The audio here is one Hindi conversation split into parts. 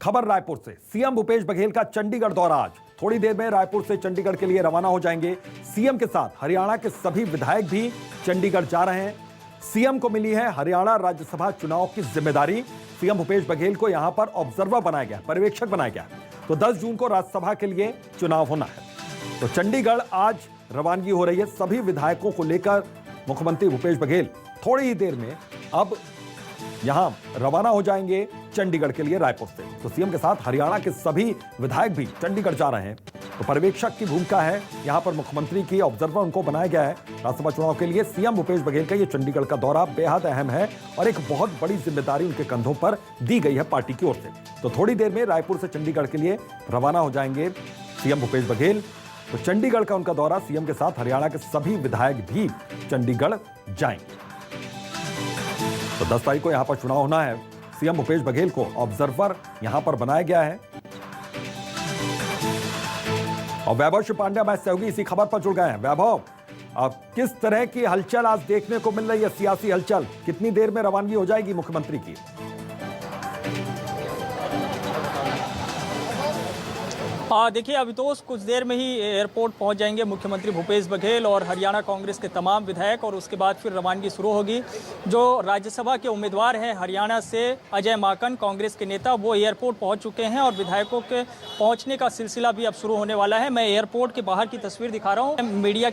खबर रायपुर से। सीएम भूपेश बघेल का चंडीगढ़ दौरा आज। थोड़ी देर में रायपुर से चंडीगढ़ के लिए रवाना हो जाएंगे। सीएम के साथ हरियाणा के सभी विधायक भी चंडीगढ़ जा रहे हैं। सीएम को मिली है हरियाणा राज्यसभा चुनाव की जिम्मेदारी। सीएम भूपेश बघेल को यहां पर ऑब्जर्वर बनाया गया, पर्यवेक्षक बनाया गया। तो 10 जून को राज्यसभा के लिए चुनाव होना है। तो चंडीगढ़ आज रवानगी हो रही है। सभी विधायकों को लेकर मुख्यमंत्री भूपेश बघेल थोड़ी ही देर में अब यहां रवाना हो जाएंगे चंडीगढ़ के लिए रायपुर से। तो सीएम के साथ हरियाणा के सभी विधायक भी चंडीगढ़ जा रहे हैं। तो पर्यवेक्षक की भूमिका है यहां पर मुख्यमंत्री की, ऑब्जर्वर उनको बनाया गया है राज्यसभा चुनाव के लिए। सीएम भूपेश बघेल का ये चंडीगढ़ का दौरा बेहद अहम है और एक बहुत बड़ी जिम्मेदारी उनके कंधों पर दी गई है पार्टी की ओर से। तो थोड़ी देर में रायपुर से चंडीगढ़ के लिए रवाना हो जाएंगे सीएम भूपेश बघेल। तो चंडीगढ़ का उनका दौरा, सीएम के साथ हरियाणा के सभी विधायक भी चंडीगढ़ जाएंगे। तो 10 तारीख को यहां पर चुनाव होना है। सीएम भूपेश बघेल को ऑब्जर्वर यहां पर बनाया गया है। और वैभव श्री पांड्या हमारे सहयोगी इसी खबर पर जुड़ गए हैं। वैभव, अब किस तरह की हलचल आज देखने को मिल रही है, सियासी हलचल? कितनी देर में रवानगी हो जाएगी मुख्यमंत्री की? देखिए, अभी तो कुछ देर में ही एयरपोर्ट पहुंच जाएंगे मुख्यमंत्री भूपेश बघेल और हरियाणा कांग्रेस के तमाम विधायक, और उसके बाद फिर रवानगी शुरू होगी। जो राज्यसभा के उम्मीदवार हैं हरियाणा से, अजय माकन कांग्रेस के नेता, वो एयरपोर्ट पहुंच चुके हैं और विधायकों के पहुंचने का सिलसिला भी अब शुरू होने वाला है। मैं एयरपोर्ट के बाहर की तस्वीर दिखा रहा हूँ। मीडिया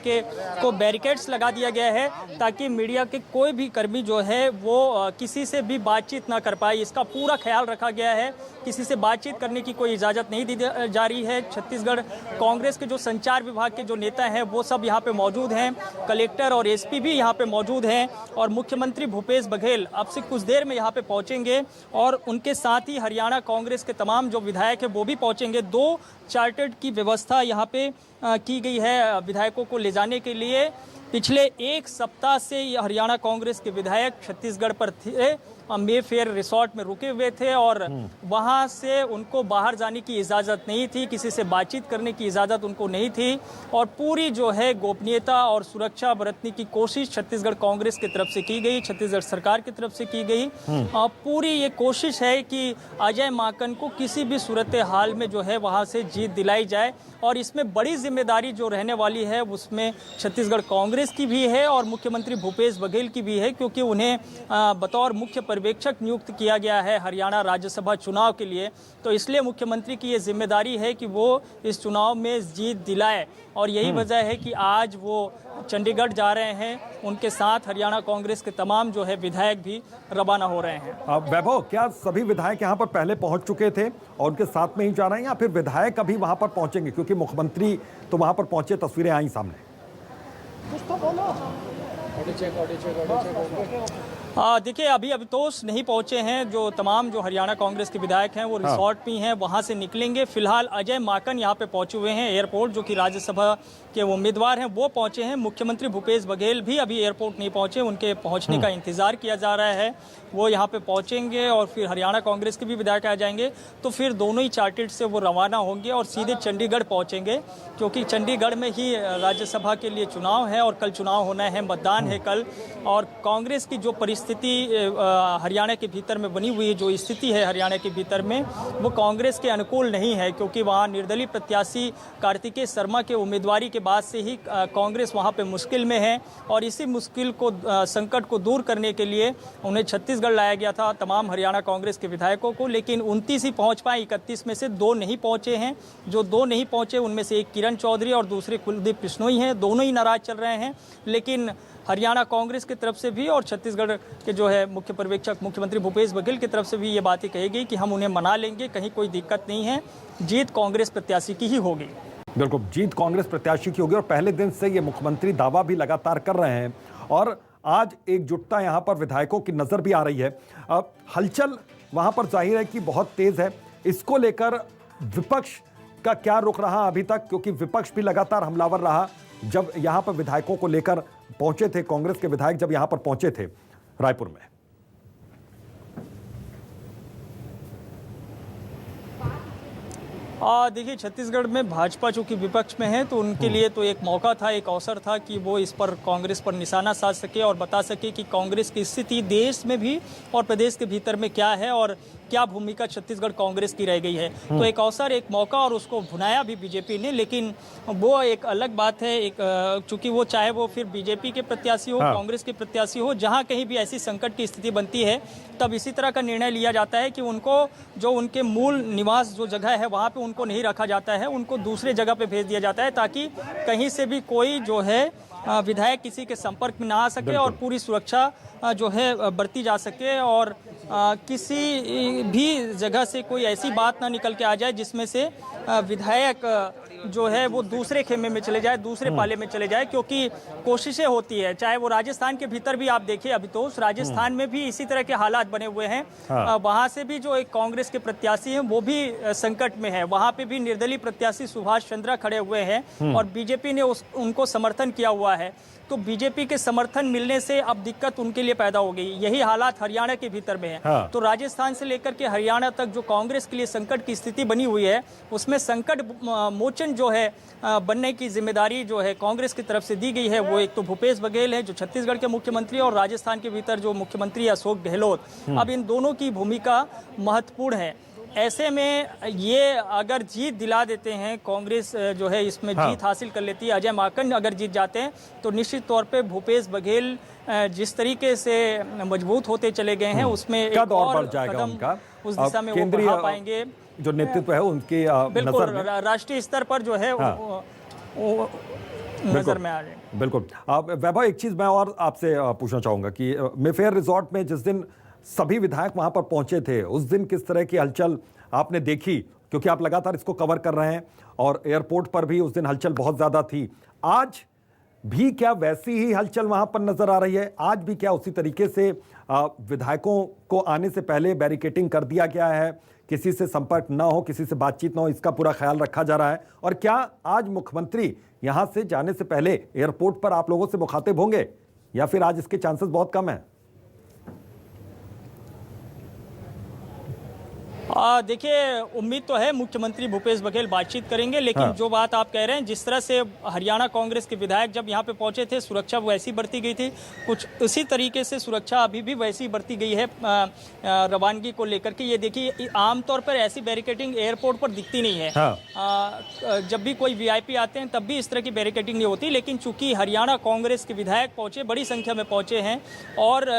को बैरिकेड्स लगा दिया गया है ताकि मीडिया के कोई भी कर्मी जो है वो किसी से भी बातचीत ना कर पाए, इसका पूरा ख्याल रखा गया है। किसी से बातचीत करने की कोई इजाज़त नहीं दी जा रही है। छत्तीसगढ़ कांग्रेस के जो संचार विभाग के जो नेता हैं वो सब यहाँ पे मौजूद हैं। कलेक्टर और एसपी भी यहाँ पे मौजूद हैं और मुख्यमंत्री भूपेश बघेल अब से कुछ देर में यहाँ पे पहुँचेंगे और उनके साथ ही हरियाणा कांग्रेस के तमाम जो विधायक हैं वो भी पहुँचेंगे। 2 चार्टर्ड की व्यवस्था यहाँ पे की गई है विधायकों को ले जाने के लिए। पिछले 1 सप्ताह से हरियाणा कांग्रेस के विधायक छत्तीसगढ़ पर थे, मेफेयर रिसोर्ट में रुके हुए थे और वहां से उनको बाहर जाने की इजाज़त नहीं थी, किसी से बातचीत करने की इजाज़त उनको नहीं थी। और पूरी जो है गोपनीयता और सुरक्षा बरतने की कोशिश छत्तीसगढ़ कांग्रेस की तरफ से की गई, छत्तीसगढ़ सरकार की तरफ से की गई। पूरी ये कोशिश है कि अजय माकन को किसी भी सूरत हाल में जो है वहाँ से जीत दिलाई जाए। और इसमें बड़ी जिम्मेदारी जो रहने वाली है उसमें छत्तीसगढ़ कांग्रेस की भी है और मुख्यमंत्री भूपेश बघेल की भी है, क्योंकि उन्हें बतौर मुख्य पर्यवेक्षक नियुक्त किया गया है हरियाणा राज्यसभा चुनाव के लिए। तो इसलिए मुख्यमंत्री की ये जिम्मेदारी है कि वो इस चुनाव में जीत दिलाए और यही वजह है कि आज वो चंडीगढ़ जा रहे हैं। उनके साथ हरियाणा कांग्रेस के तमाम जो है विधायक भी रवाना हो रहे हैं। वैभव, क्या सभी विधायक यहाँ पर पहले पहुंच चुके थे और उनके साथ में ही जा रहे हैं या फिर विधायक अभी वहां पर पहुंचेंगे? क्योंकि मुख्यमंत्री तो वहां पर पहुंचे, तस्वीरें आई सामने। देखिए, अभी तो नहीं पहुंचे हैं। जो तमाम जो हरियाणा कांग्रेस के विधायक हैं वो रिसोर्ट में हैं, वहां से निकलेंगे। फिलहाल अजय माकन यहां पे पहुंचे हुए हैं एयरपोर्ट, जो कि राज्यसभा के उम्मीदवार हैं वो पहुंचे हैं। मुख्यमंत्री भूपेश बघेल भी अभी एयरपोर्ट नहीं पहुंचे, उनके पहुंचने का इंतजार किया जा रहा है। वो यहाँ पे पहुंचेंगे और फिर हरियाणा कांग्रेस के भी विधायक आ जाएंगे। तो फिर दोनों ही चार्टर्ड से वो रवाना होंगे और सीधे चंडीगढ़ पहुंचेंगे, क्योंकि चंडीगढ़ में ही राज्यसभा के लिए चुनाव है और कल चुनाव होना है, मतदान है कल। और कांग्रेस की जो परिस्थिति हरियाणा के भीतर में बनी हुई है, जो स्थिति है हरियाणा के भीतर में, वो कांग्रेस के अनुकूल नहीं है, क्योंकि वहाँ निर्दलीय प्रत्याशी कार्तिकेय शर्मा के उम्मीदवारी के बाद से ही कांग्रेस वहाँ पे मुश्किल में है। और इसी मुश्किल को, संकट को दूर करने के लिए उन्हें छत्तीसगढ़ लाया गया था, तमाम हरियाणा कांग्रेस के विधायकों को। लेकिन 29 ही पहुँच पाए, 31 में से 2 नहीं पहुँचे हैं। जो 2 नहीं पहुँचे उनमें से एक किरण चौधरी और दूसरे कुलदीप बिश्नोई हैं। दोनों ही नाराज चल रहे हैं। लेकिन हरियाणा कांग्रेस की तरफ से भी और छत्तीसगढ़ के जो है मुख्य पर्यवेक्षक मुख्यमंत्री भूपेश बघेल की तरफ से भी ये बातें कही गई कि हम उन्हें मना लेंगे, कहीं कोई दिक्कत नहीं है, जीत कांग्रेस प्रत्याशी की ही होगी। बिल्कुल, जीत कांग्रेस प्रत्याशी की होगी। और पहले दिन से ये मुख्यमंत्री दावा भी लगातार कर रहे हैं और आज एकजुटता यहाँ पर विधायकों की नजर भी आ रही है। अब हलचल वहाँ पर जाहिर है कि बहुत तेज है। इसको लेकर विपक्ष का क्या रुख रहा अभी तक, क्योंकि विपक्ष भी लगातार हमलावर रहा जब यहाँ पर विधायकों को लेकर पहुंचे थे, कांग्रेस के विधायक जब यहाँ पर पहुंचे थे रायपुर में। देखिए, छत्तीसगढ़ में भाजपा चूंकि विपक्ष में है तो उनके लिए तो एक मौका था, एक अवसर था कि वो इस पर कांग्रेस पर निशाना साध सके और बता सके कि कांग्रेस की स्थिति देश में भी और प्रदेश के भीतर में क्या है और क्या भूमिका छत्तीसगढ़ कांग्रेस की रह गई है। तो एक अवसर, एक मौका, और उसको भुनाया भी बीजेपी ने, लेकिन वो एक अलग बात है। एक चूंकि वो चाहे वो फिर बीजेपी के प्रत्याशी हो, कांग्रेस के प्रत्याशी हो, जहां कहीं भी ऐसी संकट की स्थिति बनती है तब इसी तरह का निर्णय लिया जाता है कि उनको जो उनके मूल निवास जो जगह है वहां पे उनको नहीं रखा जाता है, उनको दूसरे जगह पे भेज दिया जाता है, ताकि कहीं से भी कोई जो है विधायक किसी के संपर्क में ना आ सके और पूरी सुरक्षा जो है बरती जा सके, और किसी भी जगह से कोई ऐसी बात ना निकल के आ जाए जिसमें से विधायक जो है वो दूसरे खेमे में चले जाए, दूसरे पाले में चले जाए। क्योंकि कोशिशें होती है, चाहे वो राजस्थान के भीतर भी आप देखिए, अभी तो राजस्थान में भी इसी तरह के हालात बने हुए हैं। वहां से भी जो एक कांग्रेस के प्रत्याशी हैं वो भी संकट में है, वहां पे भी निर्दलीय प्रत्याशी सुभाष चंद्रा खड़े हुए हैं और बीजेपी ने उनको समर्थन किया हुआ है। तो बीजेपी के समर्थन मिलने से अब दिक्कत उनके लिए पैदा हो गई। यही हालात हरियाणा के भीतर में है। तो राजस्थान से लेकर के हरियाणा तक जो कांग्रेस के लिए संकट की स्थिति बनी हुई है, उसमें संकट मोचन जो है बनने की जिम्मेदारी जो है कांग्रेस की तरफ से दी गई है। वो एक तो भूपेश बघेल है जो छत्तीसगढ़ के मुख्यमंत्री, और राजस्थान के भीतर जो मुख्यमंत्री अशोक गहलोत। अब इन दोनों की भूमिका महत्वपूर्ण है। ऐसे में ये अगर जीत दिला देते हैं, कांग्रेस जो है इसमें जीत हासिल कर लेती है, अजय माकन अगर जीत जाते हैं, तो निश्चित तौर पे भूपेश बघेल जिस तरीके से मजबूत होते चले गए हैं उसमें एक और बढ़ जाएगा उनका, उस दिशा में वो बढ़ा पाएंगे। जो नेतृत्व है उनके बिल्कुल राष्ट्रीय स्तर पर जो है वो नजर में आ रहे हैं। बिल्कुल। वैभव, एक चीज मैं और आपसे पूछना चाहूंगा कि मेफेयर रिजॉर्ट में जिस दिन सभी विधायक वहां पर पहुंचे थे, उस दिन किस तरह की हलचल आपने देखी? क्योंकि आप लगातार इसको कवर कर रहे हैं और एयरपोर्ट पर भी उस दिन हलचल बहुत ज्यादा थी। आज भी क्या वैसी ही हलचल वहां पर नजर आ रही है? आज भी क्या उसी तरीके से विधायकों को आने से पहले बैरिकेडिंग कर दिया गया है, किसी से संपर्क ना हो, किसी से बातचीत ना हो, इसका पूरा ख्याल रखा जा रहा है? और क्या आज मुख्यमंत्री यहां से जाने से पहले एयरपोर्ट पर आप लोगों से मुखातिब होंगे, या फिर आज इसके चांसेस बहुत कम है? देखिए, उम्मीद तो है मुख्यमंत्री भूपेश बघेल बातचीत करेंगे, लेकिन जो बात आप कह रहे हैं, जिस तरह से हरियाणा कांग्रेस के विधायक जब यहाँ पे पहुंचे थे, सुरक्षा वैसी बरती गई थी, कुछ उसी तरीके से सुरक्षा अभी भी वैसी बरती गई है रवानगी को लेकर के। ये देखिए, आमतौर पर ऐसी बैरिकेडिंग एयरपोर्ट पर दिखती नहीं है। जब भी कोई वीआईपी आते हैं तब भी इस तरह की बैरिकेडिंग नहीं होती, लेकिन चूंकि हरियाणा कांग्रेस के विधायक पहुंचे, बड़ी संख्या में पहुंचे हैं, और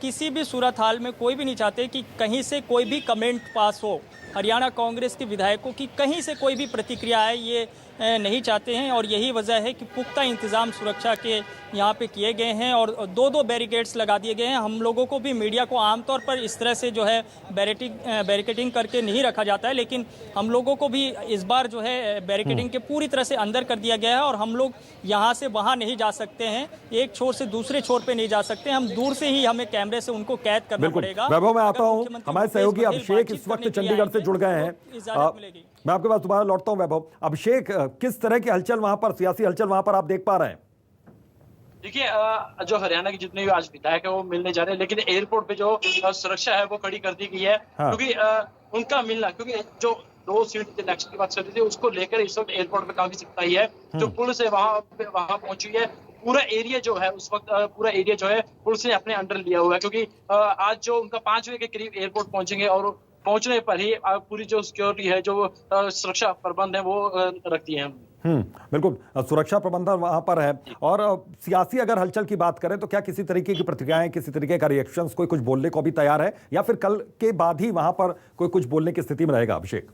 किसी भी सूरत हाल में कोई भी नहीं चाहते कि कहीं से कोई भी कमेंट पास हो, हरियाणा कांग्रेस के विधायकों की कहीं से कोई भी प्रतिक्रिया आए, ये नहीं चाहते हैं। और यही वजह है कि पुख्ता इंतजाम सुरक्षा के यहाँ पे किए गए हैं और दो बैरिकेड्स लगा दिए गए हैं। हम लोगों को भी, मीडिया को आमतौर पर इस तरह से जो है बैरिकेडिंग करके नहीं रखा जाता है, लेकिन हम लोगों को भी इस बार जो है बैरिकेडिंग के पूरी तरह से अंदर कर दिया गया है, और हम लोग यहाँ से वहाँ नहीं जा सकते हैं, एक छोर से दूसरे छोर पे नहीं जा सकते। हम दूर से ही हमें कैमरे से उनको कैद करना पड़ेगा। वैभव, मैं आता हूँ, हमारे सहयोगी अभिषेक इस वक्त चंडीगढ़ से जुड़ गए हैं। मैं आपके पास दोबारा लौटता हूँ। वैभव, अभिषेक, किस तरह की हलचल वहां पर, सियासी हलचल वहां पर आप देख पा रहे हैं? देखिए, जो हरियाणा के जितने भी आज विधायक है वो मिलने जा रहे हैं, लेकिन एयरपोर्ट पे जो सुरक्षा है वो कड़ी कर दी गई है। क्योंकि उनका मिलना, क्योंकि जो 2 सीट इलेक्शन की बात चल रही थी, उसको लेकर इस वक्त एयरपोर्ट पे काफी सख्ताई है। जो पुलिस है वहां पहुंची है, पूरा एरिया जो है उस वक्त पूरा एरिया जो है पुलिस ने अपने अंडर लिया हुआ है। क्योंकि आज जो उनका 5 बजे के करीब एयरपोर्ट पहुंचेंगे, और पहुंचने पर ही पूरी जो सिक्योरिटी है, जो सुरक्षा प्रबंध है, वो रखती है। बिल्कुल, सुरक्षा प्रबंधन वहां पर है। और सियासी अगर हलचल की बात करें तो क्या किसी तरीके की प्रतिक्रियाएं, किसी तरीके का रिएक्शंस, कोई कुछ बोलने को भी तैयार है, या फिर कल के बाद ही वहां पर कोई कुछ बोलने की स्थिति में रहेगा? अभिषेक,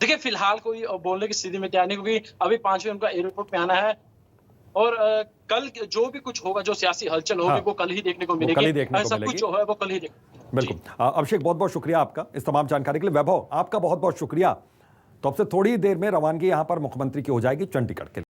देखिए, फिलहाल कोई बोलने की स्थिति में तैयार नहीं, क्योंकि अभी 5 बजे उनका एयरपोर्ट पे आना है, और कल जो भी कुछ होगा, जो सियासी हलचल होगी, वो कल ही देखने को मिलेगी। सब कुछ जो है वो कल ही बिल्कुल। अभिषेक, बहुत बहुत शुक्रिया आपका इस तमाम जानकारी के लिए। वैभव, आपका बहुत बहुत शुक्रिया। तो अब से थोड़ी देर में रवानगी यहां पर मुख्यमंत्री की हो जाएगी चंडीगढ़ के लिए।